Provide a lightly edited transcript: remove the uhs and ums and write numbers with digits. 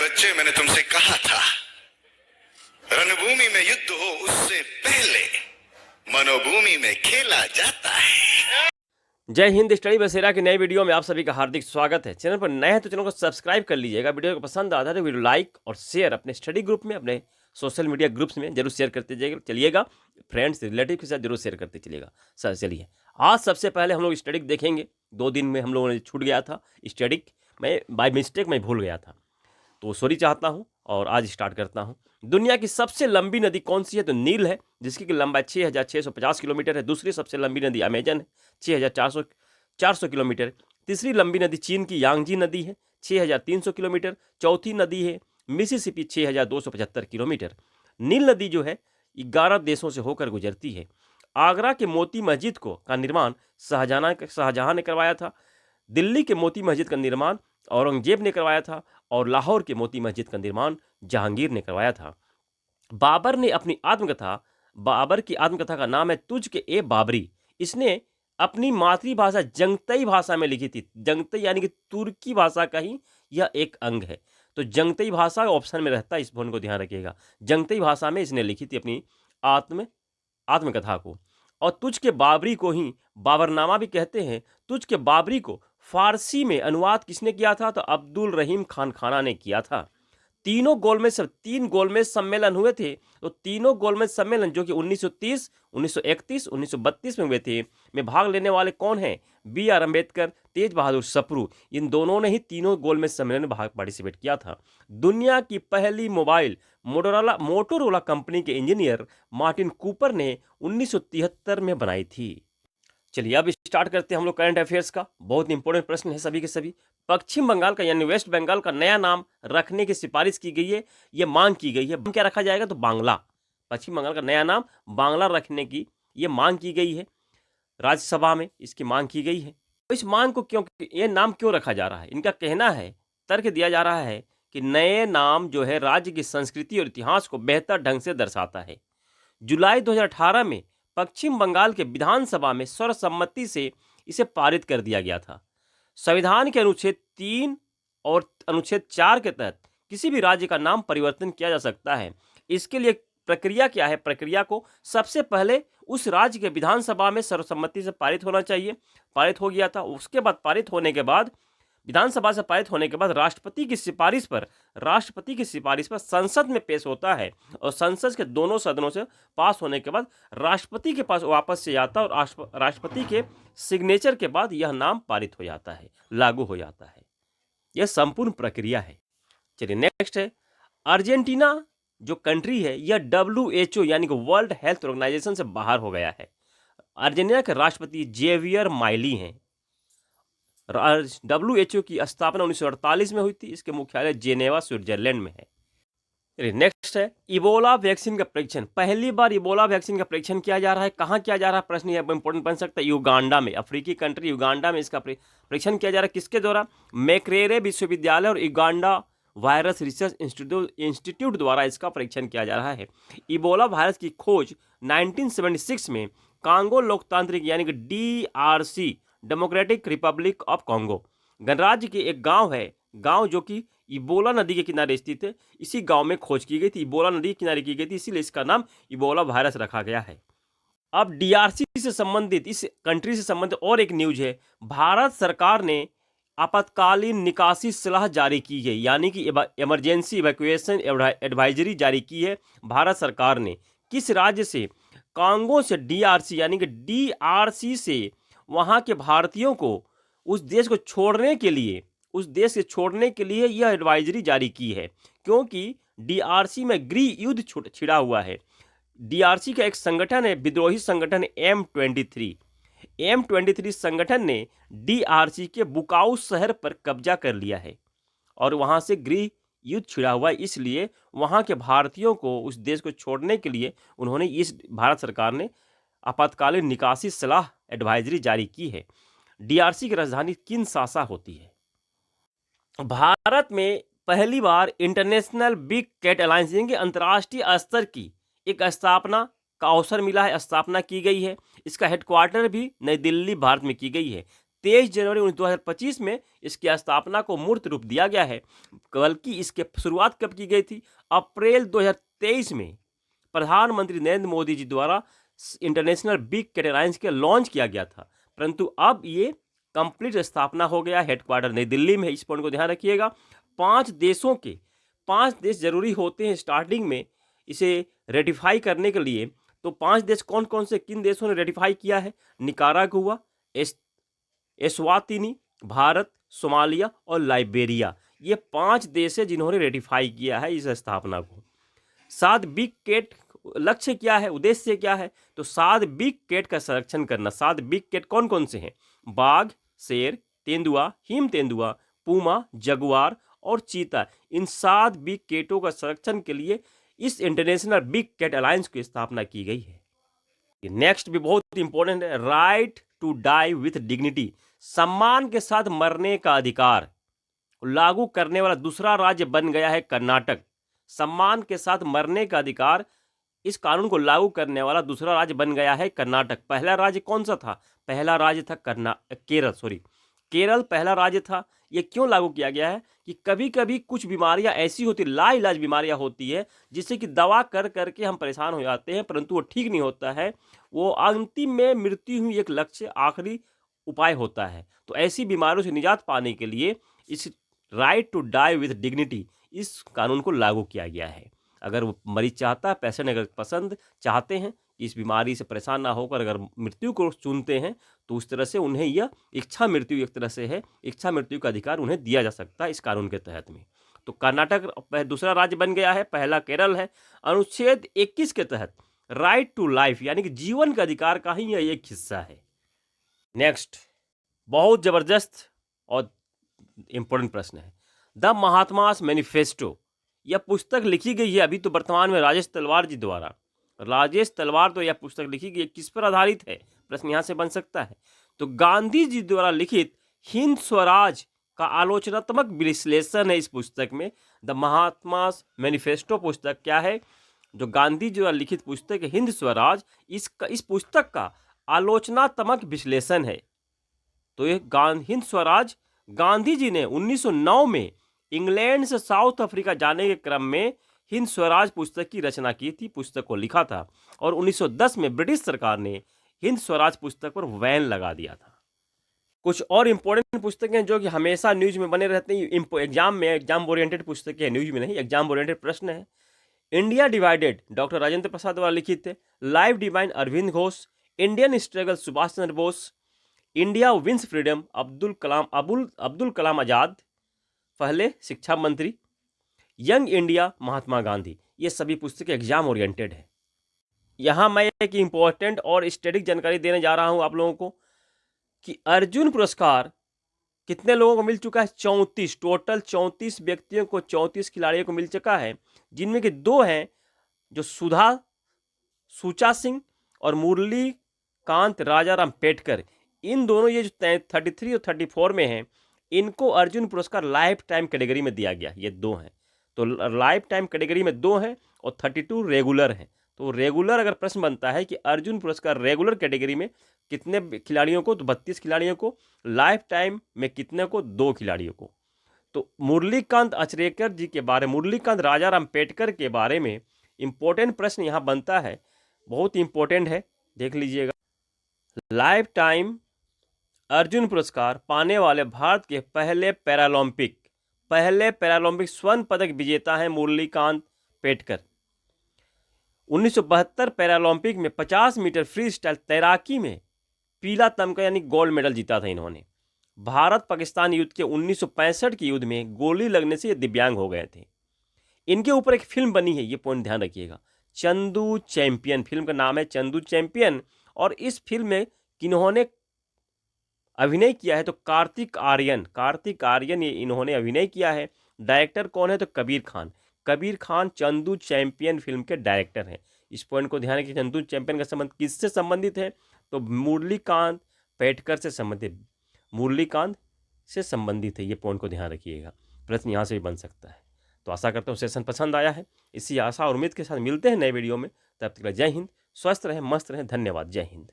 बच्चे, मैंने तुमसे कहा था रणभूमि में युद्ध हो उससे पहले मनोभूमि में खेला जाता है। जय हिंद। स्टडी बसेरा की नई वीडियो में आप सभी का हार्दिक स्वागत है। चैनल पर नए हैं तो चैनल को सब्सक्राइब कर लीजिएगा। वीडियो को पसंद आता है तो वीडियो लाइक और शेयर अपने स्टडी ग्रुप में, अपने सोशल मीडिया ग्रुप्स में जरूर शेयर करते चलिएगा। फ्रेंड्स रिलेटिव के साथ जरूर शेयर करते चलिएगा। सर चलिए, आज सबसे पहले हम लोग स्टडी देखेंगे। 2 दिन में हम लोगों ने छूट गया था स्टडी, मैं बाय मिस्टेक मैं भूल गया था, तो सॉरी चाहता हूँ और आज स्टार्ट करता हूँ। दुनिया की सबसे लंबी नदी कौन सी है? तो नील है, जिसकी लंबाई 6650 किलोमीटर है। दूसरी सबसे लंबी नदी अमेजन है, 6400 किलोमीटर। तीसरी लंबी नदी चीन की यांगजी नदी है, 6300 किलोमीटर। चौथी नदी है मिसिसिपी, 6275 किलोमीटर। नील नदी जो है 11 देशों से होकर गुजरती है। आगरा के मोती मस्जिद का निर्माण शाहजहां ने करवाया था। दिल्ली के मोती मस्जिद का निर्माण औरंगजेब ने करवाया था और लाहौर के मोती मस्जिद का निर्माण जहांगीर ने करवाया था। बाबर की आत्मकथा का नाम है तुझ के ए बाबरी। इसने अपनी मातृभाषा जंगतई भाषा में लिखी थी। जंगतई यानी कि तुर्की भाषा का ही यह एक अंग है, तो जंगतई भाषा ऑप्शन में रहता है, इस पॉइंट को ध्यान रखिएगा। जंगतई भाषा में इसने लिखी थी अपनी आत्मकथा को। और तुझ के बाबरी को ही बाबरनामा भी कहते हैं। तुझ के बाबरी को फारसी में अनुवाद किसने किया था? तो अब्दुल रहीम खान खाना ने किया था। तीन गोलमेज सम्मेलन हुए थे, तो तीनों गोलमेज सम्मेलन जो कि 1930, 1931, 1932 में हुए थे, में भाग लेने वाले कौन हैं? BR अम्बेडकर, तेज बहादुर सप्रू। इन दोनों ने ही तीनों गोलमेज सम्मेलन में भाग पार्टिसिपेट किया था। दुनिया की पहली मोबाइल मोटोरोला कंपनी के इंजीनियर मार्टिन कूपर ने 1973 में बनाई थी। चलिए अब स्टार्ट करते हैं हम लोग करंट अफेयर्स का। बहुत इंपॉर्टेंट प्रश्न है सभी के सभी। पश्चिम बंगाल का यानी वेस्ट बंगाल का नया नाम रखने की सिफारिश की गई है, ये मांग की गई है। क्या रखा जाएगा? तो बांग्ला। पश्चिम बंगाल का नया नाम बांग्ला रखने की ये मांग की गई है, राज्यसभा में इसकी मांग की गई है। तो इस मांग को ये नाम क्यों रखा जा रहा है? इनका कहना है, तर्क दिया जा रहा है कि नए नाम जो है राज्य की संस्कृति और इतिहास को बेहतर ढंग से दर्शाता है। जुलाई 2018 में पश्चिम बंगाल के विधानसभा में सर्वसम्मति से इसे पारित कर दिया गया था। संविधान के अनुच्छेद 3 और अनुच्छेद 4 के तहत किसी भी राज्य का नाम परिवर्तन किया जा सकता है। इसके लिए प्रक्रिया क्या है? प्रक्रिया को सबसे पहले उस राज्य के विधानसभा में सर्वसम्मति से पारित होना चाहिए। पारित हो गया था। उसके बाद विधानसभा से पारित होने के बाद राष्ट्रपति की सिफारिश पर संसद में पेश होता है और संसद के दोनों सदनों से पास होने के बाद राष्ट्रपति के पास वापस से जाता है और राष्ट्रपति के सिग्नेचर के बाद यह नाम पारित हो जाता है, लागू हो जाता है। यह संपूर्ण प्रक्रिया है। चलिए नेक्स्ट है, अर्जेंटीना जो कंट्री है यह WHO यानी कि वर्ल्ड हेल्थ ऑर्गेनाइजेशन से बाहर हो गया है। अर्जेंटीना के राष्ट्रपति जेवियर माइली हैं। WHO की स्थापना 1948 में हुई थी। इसके मुख्यालय जेनेवा स्विट्जरलैंड में है। नेक्स्ट है, इबोला वैक्सीन का परीक्षण। पहली बार इबोला वैक्सीन का परीक्षण किया जा रहा है। कहाँ किया जा रहा है? प्रश्न यह इंपॉर्टेंट बन सकता है। युगांडा में, अफ्रीकी कंट्री युगांडा में इसका परीक्षण किया जा रहा है। किसके द्वारा? मैक्रेरे विश्वविद्यालय और युगांडा वायरस रिसर्च इंस्टीट्यूट द्वारा इसका परीक्षण किया जा रहा है। इबोला वायरस की खोज 1976 में कांगो लोकतांत्रिक यानी कि DRC, democratic Republic of Congo गणराज्य के एक गांव जो कि इबोला नदी के किनारे स्थित है, इसी गांव में खोज की गई थी। इबोला नदी के किनारे की गई थी, इसीलिए इसका नाम इबोला वायरस रखा गया है। अब DRC से संबंधित, इस कंट्री से संबंधित और एक न्यूज है। भारत सरकार ने आपातकालीन निकासी सलाह जारी की है, यानी कि इमरजेंसी इवैक्यूएशन एडवाइजरी जारी की है भारत सरकार ने। किस राज्य से? कांगो से DRC यानी कि DRC से वहाँ के भारतीयों को उस देश से छोड़ने के लिए यह एडवाइजरी जारी की है, क्योंकि DRC में गृह युद्ध छिड़ा हुआ है। DRC का एक संगठन है, विद्रोही संगठन M23 संगठन ने DRC के बुकाऊ शहर पर कब्जा कर लिया है और वहाँ से गृह युद्ध छिड़ा हुआ है। इसलिए वहाँ के भारतीयों को उस देश को छोड़ने के लिए भारत सरकार ने आपातकालीन निकासी सलाह एडवाइजरी जारी की है। DRC की राजधानी किनशासा होती है। भारत में पहली बार इंटरनेशनल बिग कैट अलायंस यानी कि अंतर्राष्ट्रीय स्तर की एक स्थापना का अवसर मिला है, स्थापना की गई है। इसका हेडक्वार्टर भी नई दिल्ली भारत में की गई है। 23 जनवरी 2025 में इसकी स्थापना को मूर्त रूप दिया गया है। बल्कि इसके शुरुआत कब की गई थी? अप्रैल 2023 में प्रधानमंत्री नरेंद्र मोदी जी द्वारा इंटरनेशनल बिग कैट एलायंस के लॉन्च किया गया था, परंतु अब ये कंप्लीट स्थापना हो गया। हेडक्वार्टर नई दिल्ली में है, इस पॉइंट को ध्यान रखिएगा। 5 देश जरूरी होते हैं स्टार्टिंग में इसे रेटिफाई करने के लिए। तो 5 देश कौन कौन से, किन देशों ने रेटिफाई किया है? निकारागुआ, एस्वातिनी, भारत, सोमालिया और लाइबेरिया। ये 5 देश है जिन्होंने रेटिफाई किया है इस स्थापना को। 7 बिग कैट लक्ष्य क्या है, उद्देश्य क्या है? तो 7 बिग कैट का संरक्षण करना। 7 बिग कैट कौन कौन से हैं? बाघ, शेर, तेंदुआ, हिम तेंदुआ, पूमा, जगुआर और चीता। इन 7 बिग कैटों का संरक्षण के लिए इस इंटरनेशनल बिग कैट अलायंस की स्थापना की गई है। नेक्स्ट भी बहुत इंपॉर्टेंट है, right to die with dignity, सम्मान के साथ मरने का अधिकार लागू करने वाला दूसरा राज्य बन गया है कर्नाटक। सम्मान के साथ मरने का अधिकार, इस कानून को लागू करने वाला दूसरा राज्य बन गया है कर्नाटक। पहला राज्य कौन सा था? पहला राज्य था केरल पहला राज्य था। ये क्यों लागू किया गया है कि कभी कभी कुछ बीमारियां ऐसी होती, लाइलाज बीमारियां होती है, जिससे कि दवा कर करके हम परेशान हो जाते हैं, परंतु वो ठीक नहीं होता है। वो अंतिम में मृत्यु ही एक लक्ष्य, आखिरी उपाय होता है। तो ऐसी बीमारियों से निजात पाने के लिए इस right to die with dignity, इस कानून को लागू किया गया है। अगर वो मरीज चाहता है, पेशेंट अगर पसंद चाहते हैं कि इस बीमारी से परेशान ना होकर अगर मृत्यु को चुनते हैं, तो उस तरह से उन्हें यह इच्छा मृत्यु, एक तरह से है, इच्छा मृत्यु का अधिकार उन्हें दिया जा सकता है इस कानून के तहत में। तो कर्नाटक दूसरा राज्य बन गया है, पहला केरल है। अनुच्छेद 21 के तहत राइट टू लाइफ यानी कि जीवन का अधिकार का ही यह एक हिस्सा है। नेक्स्ट बहुत जबरदस्त और इंपॉर्टेंट प्रश्न है, द महात्मास मैनिफेस्टो। यह पुस्तक लिखी गई है अभी तो वर्तमान में राजेश तलवार जी द्वारा। राजेश तलवार तो यह पुस्तक लिखी गई है, किस पर आधारित है? प्रश्न यहां से बन सकता है। तो गांधी जी द्वारा लिखित हिंद स्वराज का आलोचनात्मक विश्लेषण है इस पुस्तक में। द महात्मास मैनिफेस्टो पुस्तक क्या है? जो गांधी जी द्वारा लिखित पुस्तक है हिंद स्वराज, इस पुस्तक का आलोचनात्मक विश्लेषण है। तो ये हिंद स्वराज गांधी जी ने 1909 में इंग्लैंड से साउथ अफ्रीका जाने के क्रम में हिंद स्वराज पुस्तक की रचना की थी, पुस्तक को लिखा था। और 1910 में ब्रिटिश सरकार ने हिंद स्वराज पुस्तक पर बैन लगा दिया था। कुछ और इंपॉर्टेंट पुस्तकें जो कि हमेशा न्यूज में बने रहते हैं, एग्जाम ओरिएंटेड पुस्तकें हैं, न्यूज में नहीं, एग्जाम ओरिएंटेड प्रश्न है। India divided doctor Rajendra Prasad द्वारा लिखित थे। Life divine Arvind Ghosh. Indian struggle Subhash Chandra Bose. India wins freedom Abdul Kalam Azad, पहले शिक्षा मंत्री। Young India Mahatma Gandhi. ये सभी पुस्तकें एग्जाम ओरिएंटेड है। यहां मैं एक इंपॉर्टेंट और स्टैटिक जानकारी देने जा रहा हूं आप लोगों को कि अर्जुन पुरस्कार कितने लोगों को मिल चुका है? 34, टोटल 34 व्यक्तियों को, 34 खिलाड़ियों को मिल चुका है, जिनमें कि 2 हैं जो सुचा सिंह और मुरली कांत राजाराम पेटकर। इन दोनों, ये जो 33 और 34 में हैं, इनको अर्जुन पुरस्कार लाइफ टाइम कैटेगरी में दिया गया। ये 2 हैं, तो लाइफ टाइम कैटेगरी में 2 हैं और 32 रेगुलर हैं। तो रेगुलर अगर प्रश्न बनता है कि अर्जुन पुरस्कार रेगुलर कैटेगरी में कितने खिलाड़ियों को, तो 32 खिलाड़ियों को। लाइफ टाइम में कितने को? 2 खिलाड़ियों को। तो मुरलीकांत अचरेकर जी के बारे, मुरलीकांत राजाराम पेटकर के बारे में इंपॉर्टेंट प्रश्न यहाँ बनता है, बहुत इंपॉर्टेंट है, देख लीजिएगा। लाइफ टाइम अर्जुन पुरस्कार पाने वाले भारत के पहले पैरालंपिक स्वर्ण पदक विजेता हैं मुरलीकांत पेटकर। 1972 पैरालंपिक में 50 मीटर फ्री स्टाइल तैराकी में पीला तमगा यानी गोल्ड मेडल जीता था इन्होंने। भारत पाकिस्तान युद्ध के 1965 के युद्ध में गोली लगने से ये दिव्यांग हो गए थे। इनके ऊपर एक फिल्म बनी है, ये पॉइंट ध्यान रखिएगा, चंदू चैंपियन। फिल्म का नाम है चंदू चैंपियन। और इस फिल्म में किन्होंने अभिनय किया है? तो कार्तिक आर्यन ये इन्होंने अभिनय किया है। डायरेक्टर कौन है? तो कबीर खान चंदू चैंपियन फिल्म के डायरेक्टर हैं। इस पॉइंट को ध्यान रखिए। चंदू चैंपियन का संबंध किससे संबंधित है? तो मुरलीकांत पेटकर से संबंधित, है। ये पॉइंट को ध्यान रखिएगा, प्रश्न यहाँ से भी बन सकता है। तो आशा करता हूँ सेशन पसंद आया है। इसी आशा और उम्मीद के साथ मिलते हैं नए वीडियो में। तब तक जय हिंद, स्वस्थ रहें, मस्त रहें। धन्यवाद। जय हिंद।